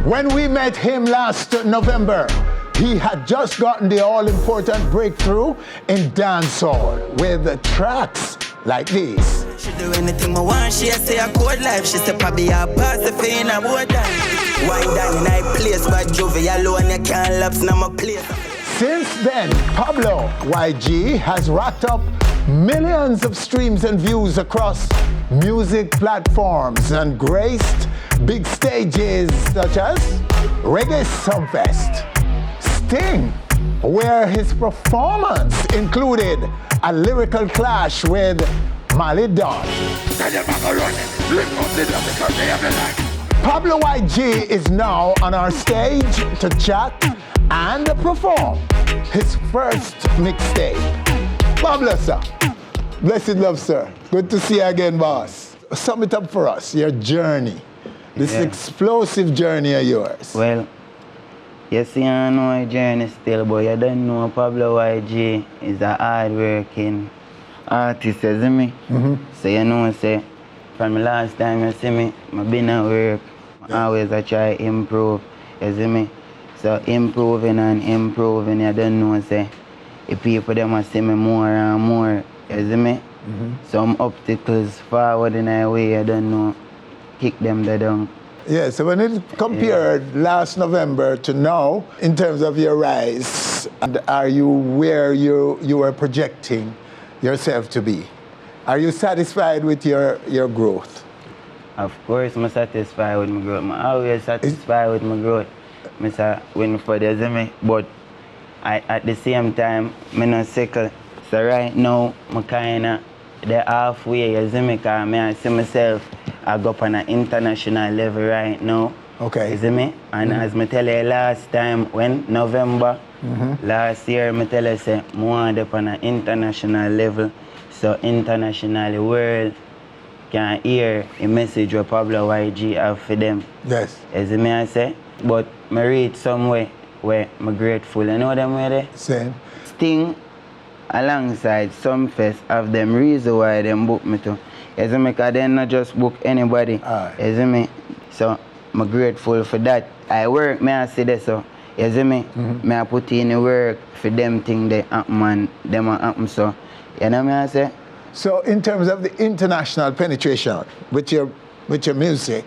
When we met him last November, he had just gotten the all-important breakthrough in dancehall with tracks like these. She do anything I want, she say a good life. She say probably a pass the pain a board time. Why down in I place, but Juvie alone you can't lapse in my place. Since then, Pablo YG has racked up millions of streams and views across music platforms and graced big stages such as Reggae Subfest, Sting, where his performance included a lyrical clash with Mali Don. Pablo YG is now on our stage to chat and perform his first mixtape. Pablo, sir. Blessed love, sir. Good to see you again, boss. Sum it up for us, your journey, this explosive journey of yours. Well, you see, I know my journey still, but you don't know Pablo YG is a hard-working artist, you see me? So you know, say, from the last time you see me, I've been at work, always I try to improve, you see me? So improving and improving, you don't know, say, the people them see me more and more, you see me? Some obstacles forward in a way, you don't know, kick them down. Yeah, so when it compared last November to now, in terms of your rise, and are you where you are projecting yourself to be? Are you satisfied with your growth? Of course, I'm satisfied with my growth. I'm always satisfied with my growth. I say, win for the, see me? But at the same time, I'm not sickle. So right now, I'm kind of the halfway, you see me? Because I see myself, I go up on an international level right now. Okay. You see me? And as I tell you last time, when November, last year, I tell you, say, I want up on an international level. So internationally, the world can hear a message what Pablo YG have for them. Yes. You see me, I say? But I reach somewhere where I'm grateful. You know them way there? Same. Sting, alongside some fest, have them reason why them book me to. You see me? Because they not just book anybody. You see me? So I'm grateful for that. I work, I see that, so you see me? I put in the work for them things they happen and them happen, so you know what I say? So in terms of the international penetration with your music,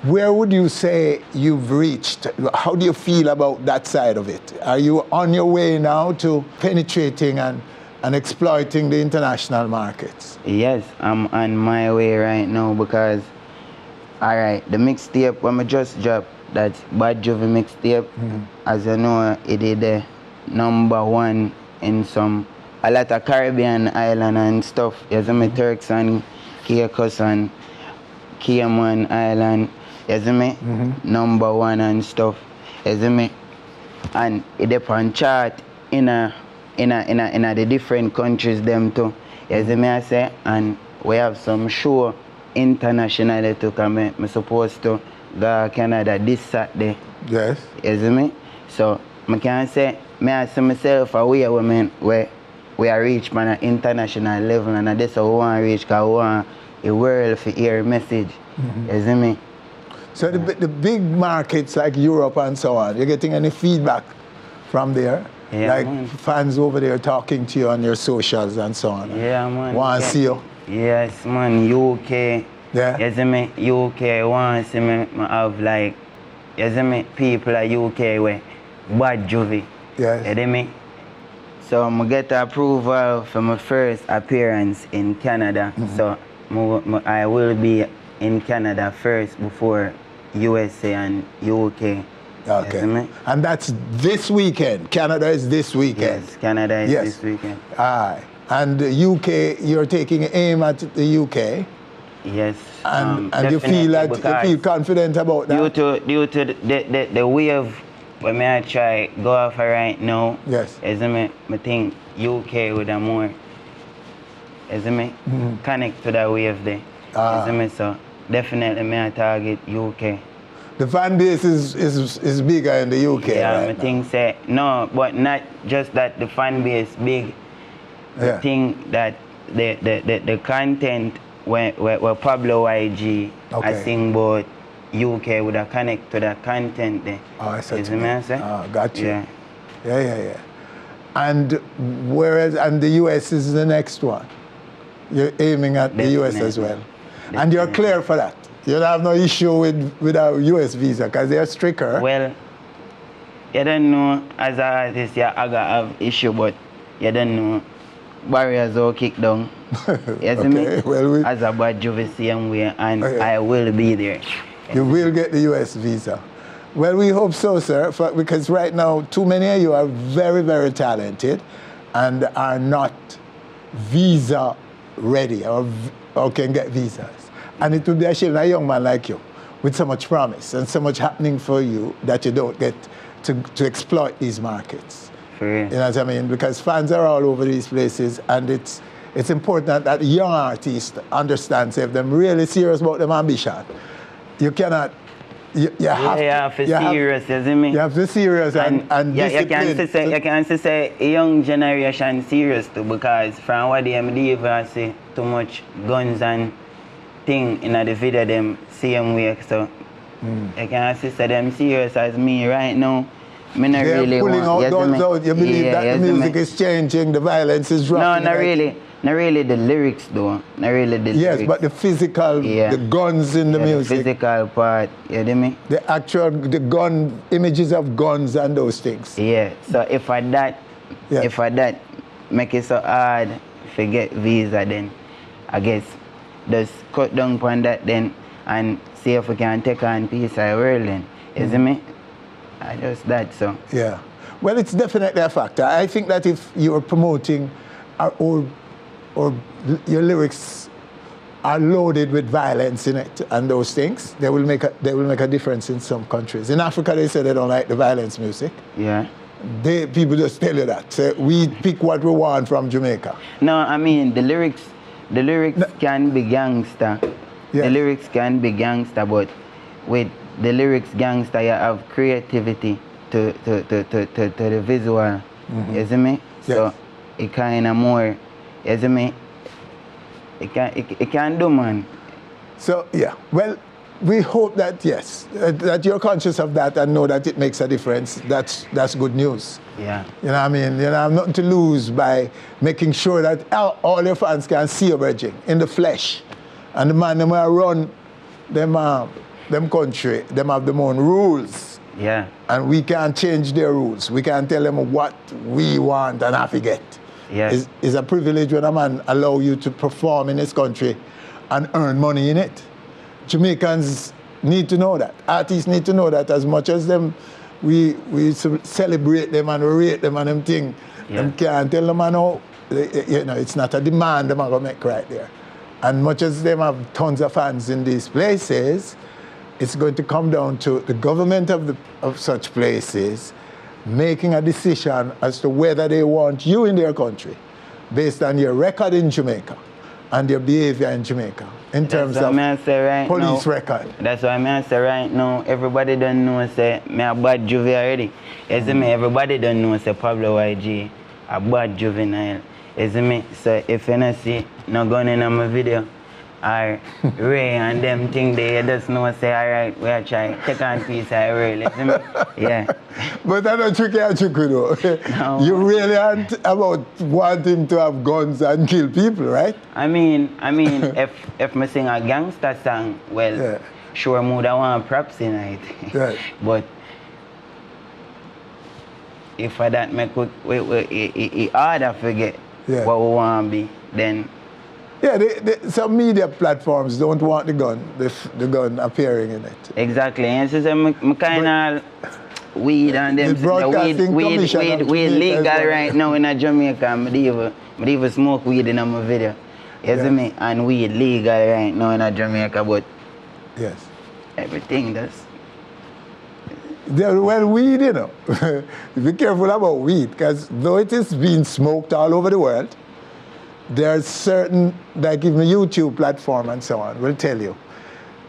where would you say you've reached? How do you feel about that side of it? Are you on your way now to penetrating and exploiting the international markets? Yes, I'm on my way right now because, all right, the mixtape when I just dropped, that Bad Juvie mixtape, as you know, it did the #1 in a lot of Caribbean island and stuff. You see me? Turks and Caicos and Cayman Island. You see me? #1 and stuff. You see me? And it depend chart in the different countries them too. You see me? I say, and we have some show internationally to come. I'm supposed to go to Canada this Saturday. Yes. You see me? So I can say, I see myself away where we are reached on an international level, and that's how we want to reach, because we want the world to hear a message. You see me? So the big markets like Europe and so on, you're getting any feedback from there? Yeah, like man. Fans over there talking to you on your socials and so on? Yeah, man. Want to see you? Yes, man. UK. Yeah. You see me? UK want to see me. I have like, you see me? People at UK where Bad Juvie. Yes. You see me? So I get approval for my first appearance in Canada. So I will be in Canada first before USA and UK. Okay. You see me? And that's this weekend. Canada is this weekend. Yes, Canada is this weekend. Aye. And the UK, you're taking aim at the UK. Yes. And you feel that you feel confident about that? Due to the wave when I try go off right now, yes. Is me think UK with a more connect to that wave there. Is me, so definitely me target UK. The fan base is bigger in the UK. Yeah, right I now. think say no, but not just that the fan base big. The thing that the content where Pablo YG I sing about UK would have connect to the content there. Oh, I see. You see me I say? Oh, got you. Yeah. Yeah. And the US is the next one. You're aiming at the US as well. And you're clear for that. You don't have no issue with a US visa because they're stricter. Well, you don't know as an artist, I have issue, but you don't know barriers all kick down. You see me? Well, as a bad Juvie same way, and I will be there. You will get the US visa. Well, we hope so, sir, because right now, too many of you are very, very talented and are not visa ready or can get visas. And it would be a shame a young man like you, with so much promise and so much happening for you, that you don't get to exploit these markets. For real. You know what I mean? Because fans are all over these places, and it's important that young artists understand, if they're really serious about their ambition, you cannot. You have to serious, you see me? You have to serious and discipline. You can say a young generation serious too, because from what they even say too much guns and thing in the video them same way. So I can say them serious as me right now. Me not they're really pulling out guns out. You believe that the music is changing, the violence is dropping? No, not really. Not really the lyrics though. Not really the lyrics. Yes, but the physical, the guns in the music. The physical part, you know me? The gun, images of guns and those things. Yeah, so if I that make it so hard to get visa, then I guess just cut down on that then and see if we can take on piece of the world then. You see me? I just that so. Yeah. Well, it's definitely a factor. I think that if you're promoting or your lyrics are loaded with violence in it and those things, they will make a difference in some countries. In Africa, they say they don't like the violence music. Yeah. People just tell you that. Say, we pick what we want from Jamaica. No, I mean the lyrics can be gangster. Yes. The lyrics can be gangster, but with the lyrics gangster, you have creativity to the visual. You see me? Yes. So it kind of more. You see me? It can do, man. So, yeah. Well, we hope that, yes, that you're conscious of that and know that it makes a difference. That's good news. Yeah. You know what I mean? You know, I'm nothing to lose by making sure that all your fans can see your bridging in the flesh. And the man, them will run them country, them have their own rules. Yeah. And we can't change their rules. We can't tell them what we want and have to get. Yes. It's a privilege when a man allow you to perform in his country and earn money in it. Jamaicans need to know that. Artists need to know that as much as them, we celebrate them and rate them and them thing. Yeah. Them can't tell them, it's not a demand them are going to make right there. And much as them have tons of fans in these places, it's going to come down to the government of such places making a decision as to whether they want you in their country based on your record in Jamaica and your behavior in Jamaica in terms of police record. That's why I say right now, everybody don't know say me a bad juvie already. You see me? Everybody don't know say Pablo YG a bad juvenile. You see me? So if you don't see no gun in my video, or Ray and them thing they just know say alright, we are trying take on piece of Ray, you see me? Yeah. But I don't tricky though. No. You really aren't about wanting to have guns and kill people, right? I mean if me sing a gangster song, well sure mood I want props in it. Right. But if I that make it harder forget what we want to be, then some media platforms don't want the gun appearing in it. exactly. And so I'm kind of weed and them. Weed legal right now in Jamaica. I even smoke weed in my video. You see me? And weed legal right now in Jamaica, but yes, everything does. Well, weed, be careful about weed, because though it is being smoked all over the world, there's certain, like even YouTube platform and so on, will tell you,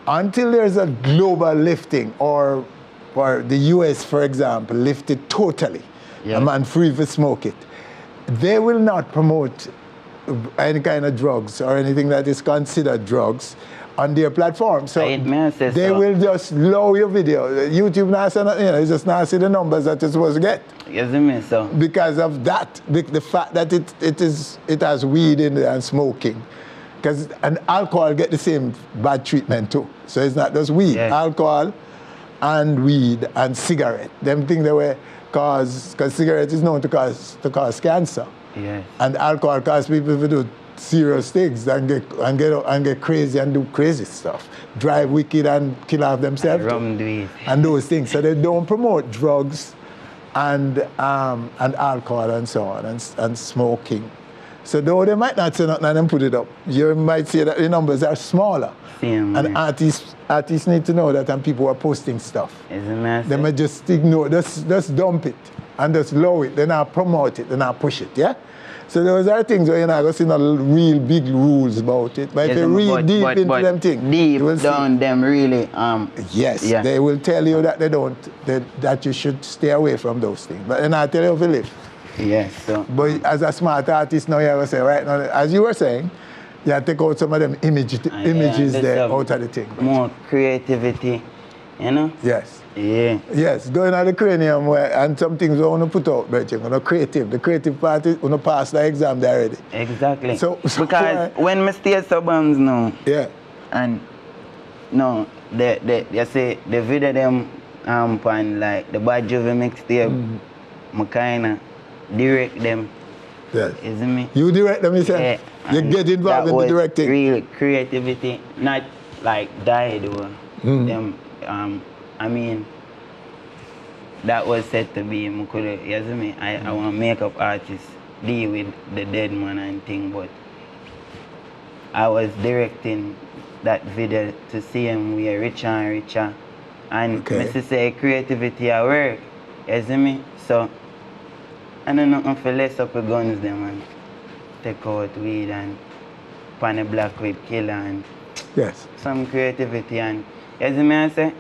until there's a global lifting, or the US, for example, lifted totally, a man free to smoke it, they will not promote any kind of drugs or anything that is considered drugs on their platform. So say they so. will just lower your video. YouTube now say, it's just not see the numbers that you're supposed to get. You see me, so? Because of that, the fact that it has weed in it and smoking. Because and alcohol get the same bad treatment too. So it's not just weed, alcohol and weed and cigarette. Them things they were because cigarette is known to cause cancer. Yes. And alcohol cause people to do serious things and get crazy and do crazy stuff. Drive wicked and kill off themselves. And those things. So they don't promote drugs and alcohol and so on and smoking. So though they might not say nothing and then put it up, you might say that the numbers are smaller. And artists need to know that and people are posting stuff. They might just ignore, just dump it and just lower it, then I'll promote it, then I'll push it, yeah? So those are things where you're not going to see no real big rules about it. But if you read deep into them things, deep down them really, yes, they will tell you that that you should stay away from those things. But then I'll tell you how to live. Yes. So. But as a smart artist now, you have to say, right now, as you were saying, you have to take out some of them images there out of the thing. More creativity, you know? Yes. Yeah. Yes, going at the cranium and some things we want to put out, but the creative part is, we want to pass the exam there already. Exactly. So because when I stay suburbs now, and no, you say the video them and like the Bad Juvie mixtape, I kinda direct them. Yes. Isn't me? You direct them, you say? Yeah. You get involved in the directing. Real creativity, not like died or them. I mean, that was said to be, you see me? I want makeup artists deal with the dead man and thing, but I was directing that video to see him we are richer and richer. And Mr. say creativity at work, you see me? So I don't know if I less up the guns them and take out weed and pan a black with killer and some creativity and you see me I say?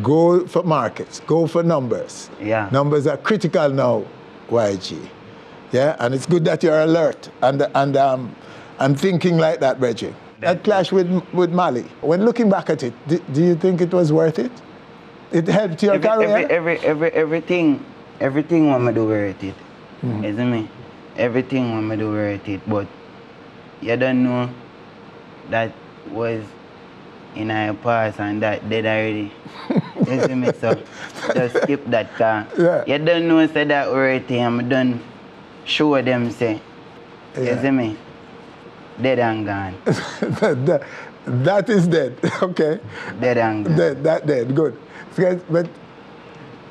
Go for markets, go for numbers. Yeah. Numbers are critical now, YG. Yeah, and it's good that you're alert and thinking like that, Reggie. That clash with Mali. When looking back at it, do you think it was worth it? It helped your career? Everything when I do worth it. Isn't me? Everything when I do worth it, but you don't know that was in our past and that dead already. You see me? So just skip that car. You don't know say that worth it, I'm done show them say. You see me? Dead and gone. That is dead, okay. Dead and gone. Dead, good. But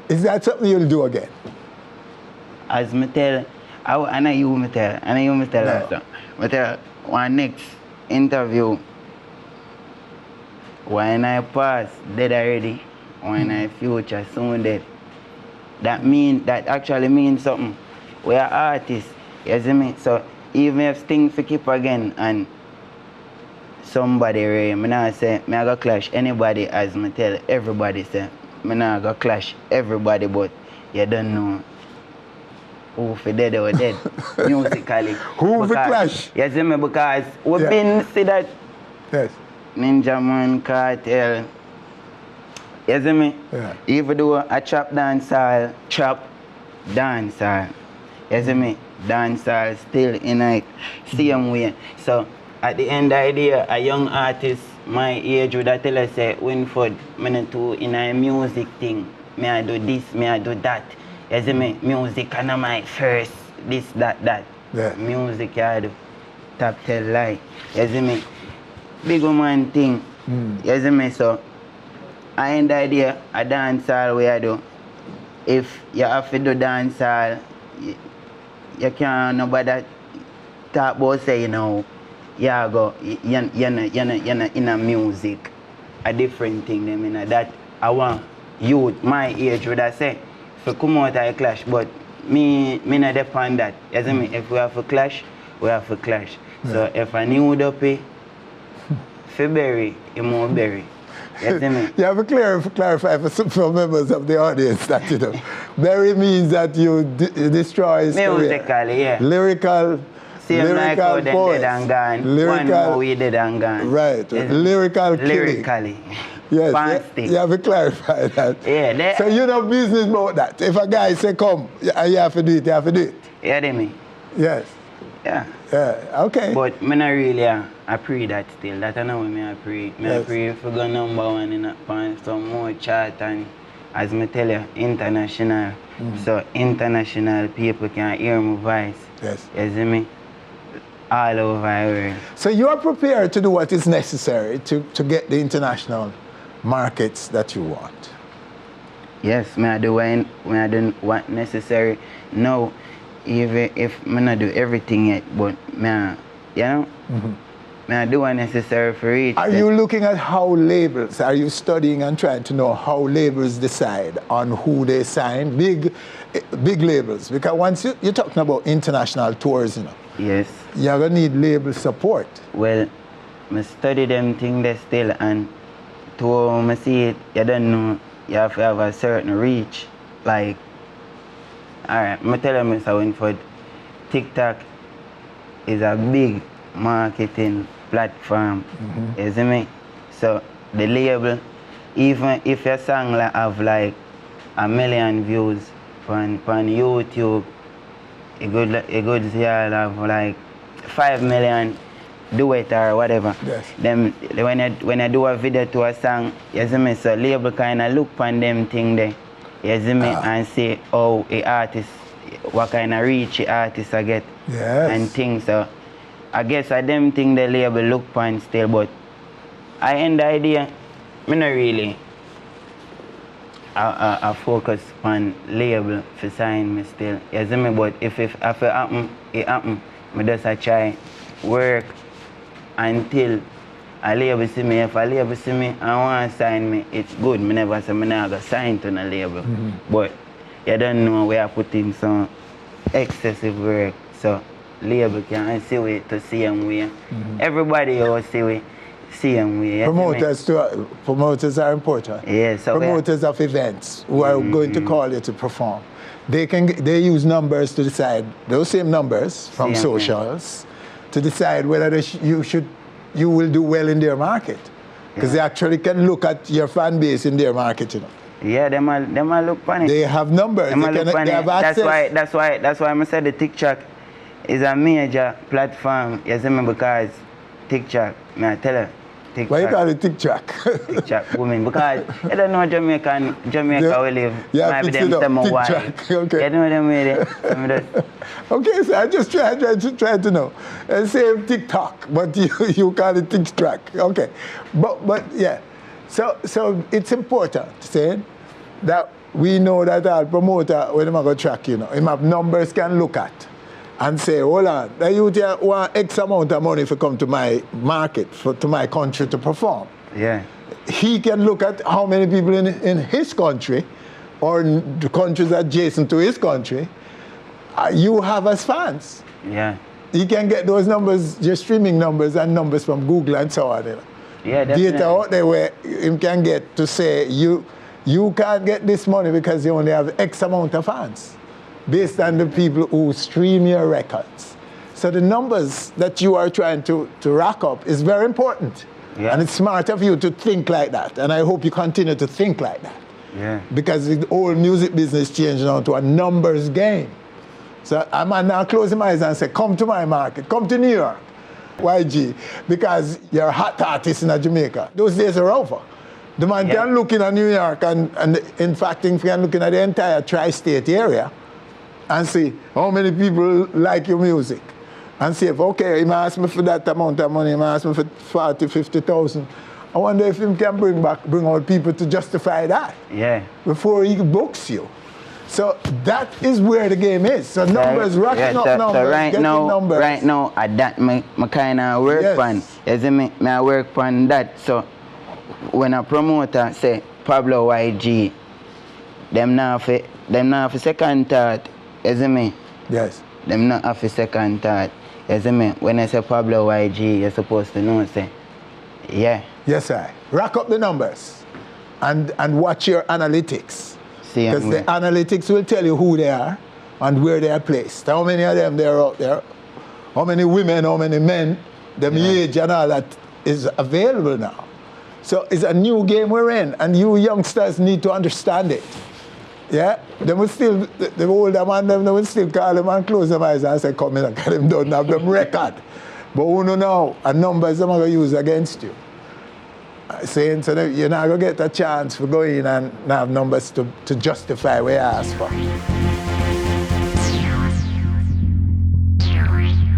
is that something you'll do again? As me tell, I know you tell us. I tell one next interview, when I pass, dead already, when I future soon dead. That actually means something. We are artists, you see me? So even if things to keep again and somebody me not say me I go clash anybody as me tell everybody say me not go clash everybody, but you don't know who for dead or dead musically. Who for clash? You see me, because we've been see that Ninja Man, Cartel. You see me? Even though I trap dancehall, you see me? Dancehall still in a same way. So at the end of the day, a young artist my age would tell us say Winford, me not do in a music thing. Me I do this, me I do that. You see me? Music and my first this, that. Music I do. Top 10 lie. You see me? Big woman thing. You see me? So I end the idea a dancehall way I do. If you have to do dancehall, you can't nobody talk about say you know you're in a music. A different thing them in that I want youth my age would I say to come out of a clash, but me not depend that. You see me? If we have to clash, we have to clash. So if I knew the pay for bury, you more bury. You see me? You have to clarify for some members of the audience that bury means that you destroy his musically, career. Lyrical Same like how them poets. dead and gone. Lyrical, One more we dead and gone. Right. Lyrical killing. Lyrically. Yes, Fantastic. you have to clarify that. Yeah. So you know business about that. If a guy say come, you have to do it, you have to do it. You hear me? Yes. Yeah. Yeah, okay. But me not really I pray that still. That I know me I pray. Me Yes. I pray if we go number one in a pan some more chart and as me tell you, international. So international people can hear my voice. Yes. You see me? All over the world. So you are prepared to do what is necessary to get the international markets that you want. Yes, me I do what necessary. No, even if me not do everything yet, but me I, you know, me I do what necessary for it. Are you looking at how labels, are you studying and trying to know how labels decide on who they sign? Big labels, because once you're talking about international tours, you know, Yes. you're gonna need label support. Well, I study them things there still, and to me see it, you don't know, you have to have a certain reach. Like, alright, I tell you, Mr. Winford, TikTok is a big marketing platform, you see me? So, the label, even if your song have like 1 million views on YouTube, a good year have like 5 million do it or whatever. Yes. Them when I do a video to a song, you see me, so label kinda look on them thing there. You see me and say, oh, a artist, what kind of reach a artist I get. Yes. And things. So I guess I them thing the label look on still, but I end the idea, me not really I focus on label for sign me still. You see me, but if it happen, it happen. I just I try work until a label see me. If a label see me and want to sign me, it's good. I never say I not go sign to a label. But you don't know where I put in some excessive work. So label can see it to see them way. Everybody will see it. Same way. Promoters are important. Yeah, so promoters of events who are going to call you to perform. They use numbers to decide, those same numbers from socials, to decide whether you will do well in their market. Because they actually can look at your fan base in their market, you know. Yeah, them all look funny. They have numbers. They have access. That's why I said the TikTok is a major platform. You see me, because TikTok, I tell her. TikTok. Why you call it TikTok? TikTok women, because I don't know Jamaica will live. Yeah, maybe them say my wife. Okay. You know them way. Okay, so I just try to know. Same TikTok, but you call it TikTok. Okay, but yeah. So it's important, saying that we know that our promoter when I'm going to track, you know, him have numbers can look at. And say, hold on, the youth here want X amount of money to come to my market, to my country to perform. Yeah. He can look at how many people in his country or the countries adjacent to his country you have as fans. Yeah. He can get those numbers, your streaming numbers and numbers from Google and so on. You know. Yeah, definitely. Data out there where he can get to say, you can't get this money because you only have X amount of fans, based on the people who stream your records. So the numbers that you are trying to rack up is very important. Yeah. And it's smart of you to think like that. And I hope you continue to think like that. Yeah. Because the whole music business changed now to a numbers game. So I'm now closing my eyes and say, come to my market, come to New York, YG, because you're a hot artist in Jamaica. Those days are over. The man can look in New York and in fact, he can look in the entire tri-state area and see how many people like your music. And say, okay, he ask me for that amount of money, he ask me for 40, 50,000. I wonder if he can bring out people to justify that. Yeah. Before he books you. So that is where the game is. So numbers, racking up numbers, so getting numbers. Right now, at that, I kind of work on. You see me? I work on that. So when a promoter say, Pablo YG, them now for second thought. You see me? Yes. Them not have a second thought. You see me? When I say Pablo YG, you're supposed to know, say, yeah. Yes, sir. Rack up the numbers and watch your analytics. Because the analytics will tell you who they are and where they are placed. How many of them there are out there how many women, how many men, them age and all that is available now. So it's a new game we're in, and you youngsters need to understand it. Yeah? They will still, the older man, they will still call them and close their eyes and say, come in and get them done, have them record. But who know now, a numbers they're going to use against you. Saying so you're not going to get a chance for going and have numbers to justify what you ask for.